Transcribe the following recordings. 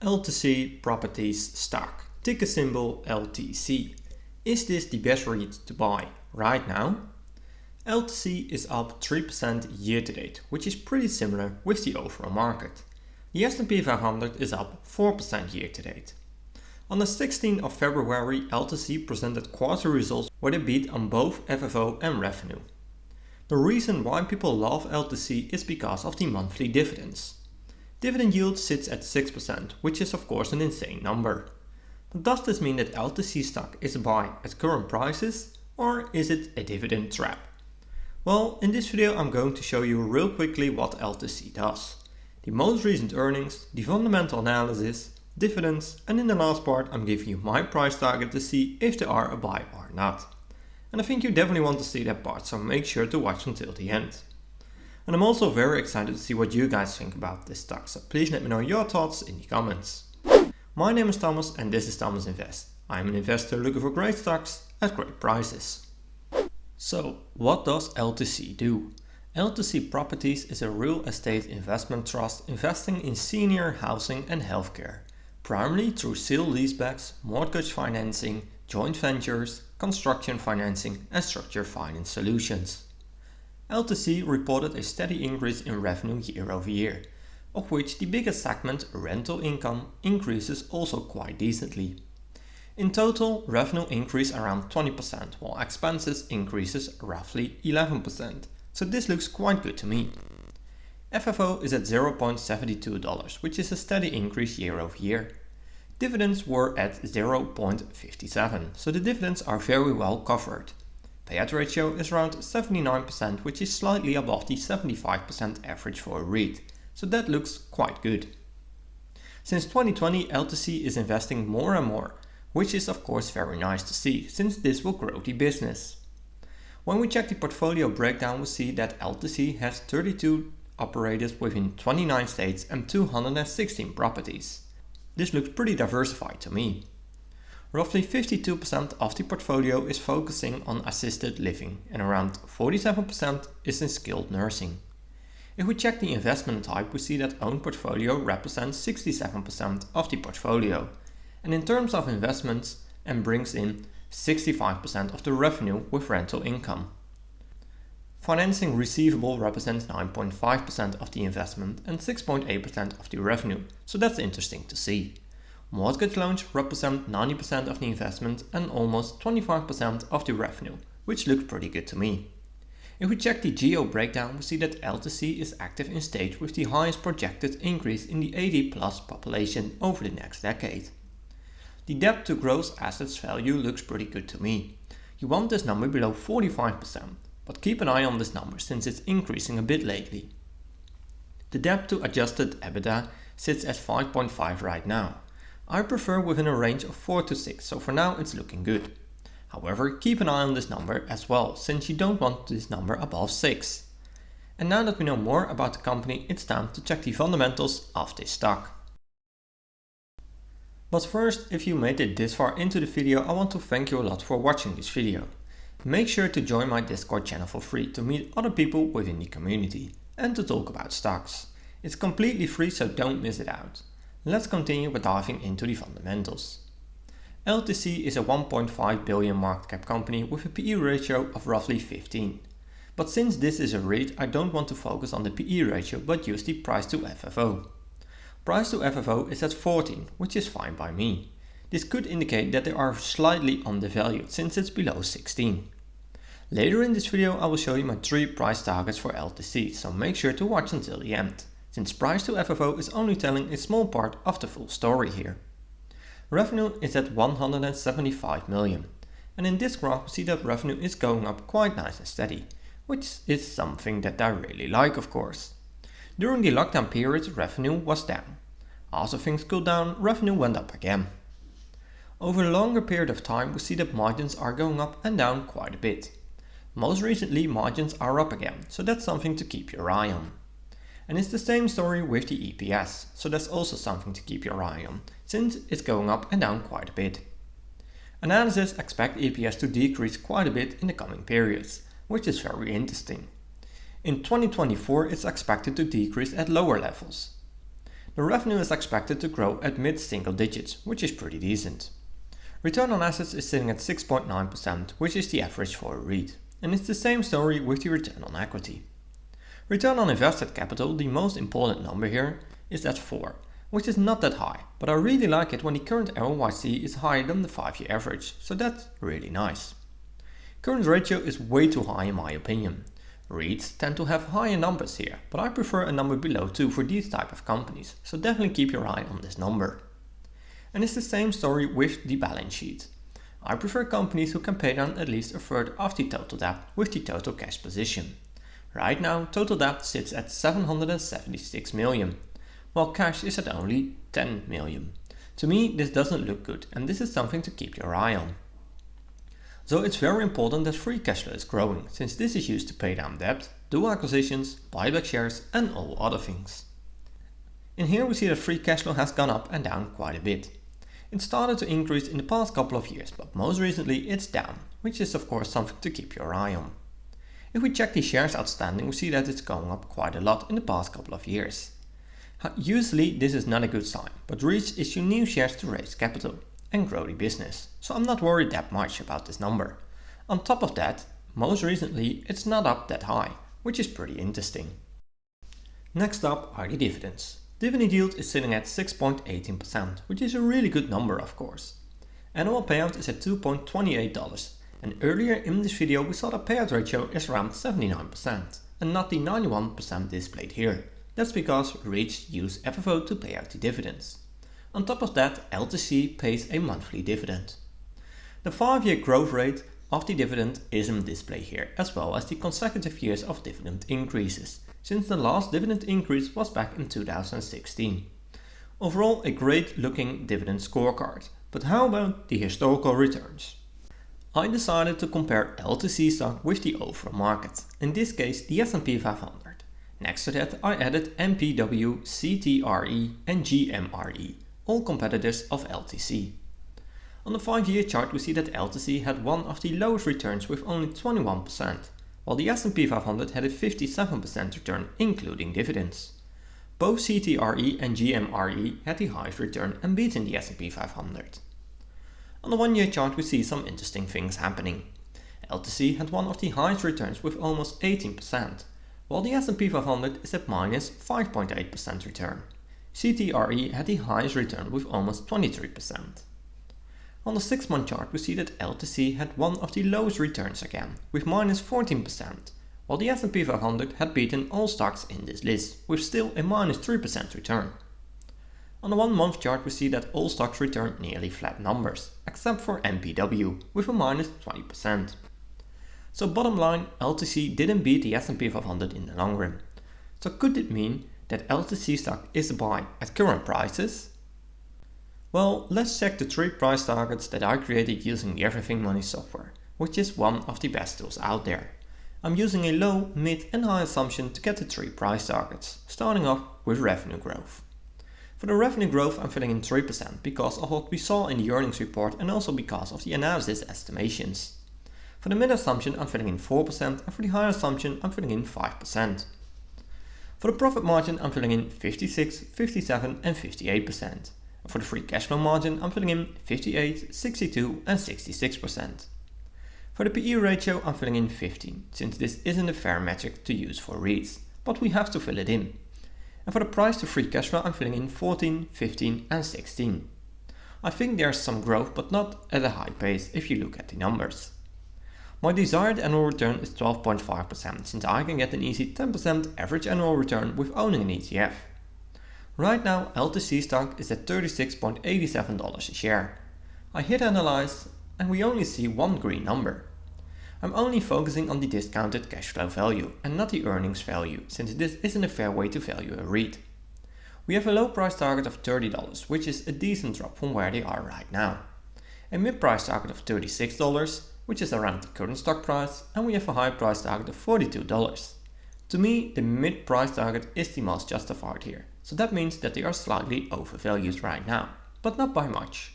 LTC Properties Stock, ticker symbol LTC. Is this the best REIT to buy right now? LTC is up 3% year to date, which is pretty similar with the overall market. The S&P 500 is up 4% year to date. On the 16th of February, LTC presented quarter results where they beat on both FFO and revenue. The reason why people love LTC is because of the monthly dividends. Dividend yield sits at 6%, which is of course an insane number. But does this mean that LTC stock is a buy at current prices, or is it a dividend trap? Well, in this video I'm going to show you real quickly what LTC does. The most recent earnings, the fundamental analysis, dividends, and in the last part I'm giving you my price target to see if they are a buy or not. And I think you definitely want to see that part, so make sure to watch until the end. And I'm also very excited to see what you guys think about this stock, so please let me know your thoughts in the comments. My name is Thomas and this is Thomas Invest. I'm an investor looking for great stocks at great prices. So, what does LTC do? LTC Properties is a real estate investment trust investing in senior housing and healthcare, primarily through sale-leasebacks, mortgage financing, joint ventures, construction financing and structured finance solutions. LTC reported a steady increase in revenue year over year, of which the biggest segment, rental income, increases also quite decently. In total, revenue increased around 20%, while expenses increases roughly 11%, so this looks quite good to me. FFO is at $0.72, which is a steady increase year over year. Dividends were at 0.57, so the dividends are very well covered. Payout ratio is around 79%, which is slightly above the 75% average for a REIT, so that looks quite good. Since 2020, LTC is investing more and more, which is of course very nice to see, since this will grow the business. When we check the portfolio breakdown, we see that LTC has 32 operators within 29 states and 216 properties. This looks pretty diversified to me. Roughly 52% of the portfolio is focusing on assisted living and around 47% is in skilled nursing. If we check the investment type, we see that owned portfolio represents 67% of the portfolio, and in terms of investments, and brings in 65% of the revenue with rental income. Financing receivable represents 9.5% of the investment and 6.8% of the revenue, so that's interesting to see. Mortgage loans represent 90% of the investment and almost 25% of the revenue, which looks pretty good to me. If we check the geo breakdown, we see that LTC is active in states with the highest projected increase in the 80+ population over the next decade. The debt to gross assets value looks pretty good to me. You want this number below 45%, but keep an eye on this number since it's increasing a bit lately. The debt to adjusted EBITDA sits at 5.5 right now. I prefer within a range of 4 to 6, so for now it's looking good. However, keep an eye on this number as well, since you don't want this number above 6. And now that we know more about the company, it's time to check the fundamentals of this stock. But first, if you made it this far into the video, I want to thank you a lot for watching this video. Make sure to join my Discord channel for free to meet other people within the community and to talk about stocks. It's completely free, so don't miss it out. Let's continue with diving into the fundamentals. LTC is a 1.5 billion market cap company with a PE ratio of roughly 15. But since this is a REIT, I don't want to focus on the PE ratio but use the price to FFO. Price to FFO is at 14, which is fine by me. This could indicate that they are slightly undervalued since it's below 16. Later in this video I will show you my 3 price targets for LTC, so make sure to watch until the end, since price to FFO is only telling a small part of the full story here. Revenue is at 175 million, and in this graph we see that revenue is going up quite nice and steady, which is something that I really like of course. During the lockdown period revenue was down. After things cooled down, revenue went up again. Over a longer period of time we see that margins are going up and down quite a bit. Most recently margins are up again, so that's something to keep your eye on. And it's the same story with the EPS, so that's also something to keep your eye on, since it's going up and down quite a bit. Analysts expect EPS to decrease quite a bit in the coming periods, which is very interesting. In 2024 it's expected to decrease at lower levels. The revenue is expected to grow at mid-single digits, which is pretty decent. Return on assets is sitting at 6.9%, which is the average for a REIT, and it's the same story with the return on equity. Return on invested capital, the most important number here, is at 4, which is not that high, but I really like it when the current ROIC is higher than the 5-year average, so that's really nice. Current ratio is way too high in my opinion. REITs tend to have higher numbers here, but I prefer a number below 2 for these type of companies, so definitely keep your eye on this number. And it's the same story with the balance sheet. I prefer companies who can pay down at least a third of the total debt with the total cash position. Right now, total debt sits at 776 million, while cash is at only 10 million. To me, this doesn't look good, and this is something to keep your eye on. So it's very important that free cash flow is growing, since this is used to pay down debt, do acquisitions, buy back shares and all other things. In here we see that free cash flow has gone up and down quite a bit. It started to increase in the past couple of years, but most recently it's down, which is of course something to keep your eye on. If we check the shares outstanding, we see that it's going up quite a lot in the past couple of years. Usually this is not a good sign, but REITs issue new shares to raise capital and grow the business, so I'm not worried that much about this number. On top of that, most recently it's not up that high, which is pretty interesting. Next up are the dividends. Dividend yield is sitting at 6.18%, which is a really good number of course. Annual payout is at $2.28, and earlier in this video we saw the payout ratio is around 79% and not the 91% displayed here. That's because REITs use FFO to pay out the dividends. On top of that, LTC pays a monthly dividend. The 5-year growth rate of the dividend is on display here, as well as the consecutive years of dividend increases, since the last dividend increase was back in 2016. Overall, a great looking dividend scorecard, but how about the historical returns? I decided to compare LTC stock with the overall market, in this case the S&P 500. Next to that I added MPW, CTRE and GMRE, all competitors of LTC. On the 5-year chart we see that LTC had one of the lowest returns with only 21%, while the S&P 500 had a 57% return including dividends. Both CTRE and GMRE had the highest return and beaten the S&P 500. On the 1-year chart we see some interesting things happening. LTC had one of the highest returns with almost 18%, while the S&P 500 is at minus 5.8% return. CTRE had the highest return with almost 23%. On the 6-month chart we see that LTC had one of the lowest returns again, with minus 14%, while the S&P 500 had beaten all stocks in this list, with still a minus 3% return. On the 1-month chart we see that all stocks returned nearly flat numbers, except for MPW, with a minus 20%. So bottom line, LTC didn't beat the S&P 500 in the long run. So could it mean that LTC stock is a buy at current prices? Well, let's check the 3 price targets that I created using the Everything Money software, which is one of the best tools out there. I'm using a low, mid and high assumption to get the 3 price targets, starting off with revenue growth. For the revenue growth I'm filling in 3% because of what we saw in the earnings report and also because of the analysis estimations. For the mid assumption I'm filling in 4% and for the high assumption I'm filling in 5%. For the profit margin I'm filling in 56, 57 and 58%. And for the free cash flow margin I'm filling in 58, 62 and 66%. For the PE ratio I'm filling in 15, since this isn't a fair metric to use for REITs, but we have to fill it in. And for the price to free cash flow I'm filling in 14, 15 and 16. I think there's some growth but not at a high pace if you look at the numbers. My desired annual return is 12.5% since I can get an easy 10% average annual return with owning an ETF. Right now LTC stock is at $36.87 a share. I hit analyze and we only see one green number. I'm only focusing on the discounted cash flow value and not the earnings value, since this isn't a fair way to value a REIT. We have a low price target of $30, which is a decent drop from where they are right now. A mid price target of $36, which is around the current stock price, and we have a high price target of $42. To me, the mid price target is the most justified here, so that means that they are slightly overvalued right now, but not by much.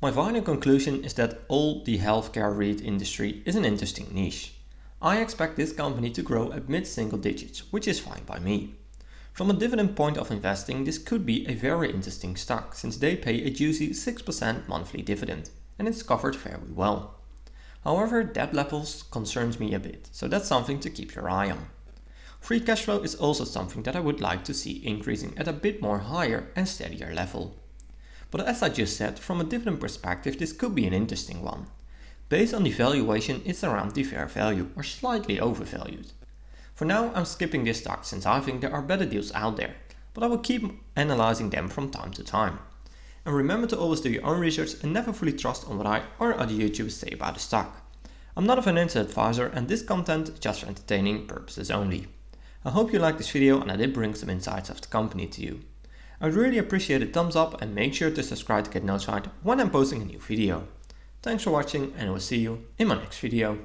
My final conclusion is that all the healthcare REIT industry is an interesting niche. I expect this company to grow at mid-single digits, which is fine by me. From a dividend point of investing, this could be a very interesting stock since they pay a juicy 6% monthly dividend and it's covered very well. However, debt levels concerns me a bit, so that's something to keep your eye on. Free cash flow is also something that I would like to see increasing at a bit more higher and steadier level. But as I just said, from a dividend perspective, this could be an interesting one. Based on the valuation, it's around the fair value or slightly overvalued. For now, I'm skipping this stock since I think there are better deals out there, but I will keep analyzing them from time to time. And remember to always do your own research and never fully trust on what I or other YouTubers say about the stock. I'm not a financial advisor and this content is just for entertaining purposes only. I hope you liked this video and I did bring some insights of the company to you. I would really appreciate a thumbs up and make sure to subscribe to get notified when I'm posting a new video. Thanks for watching and I will see you in my next video.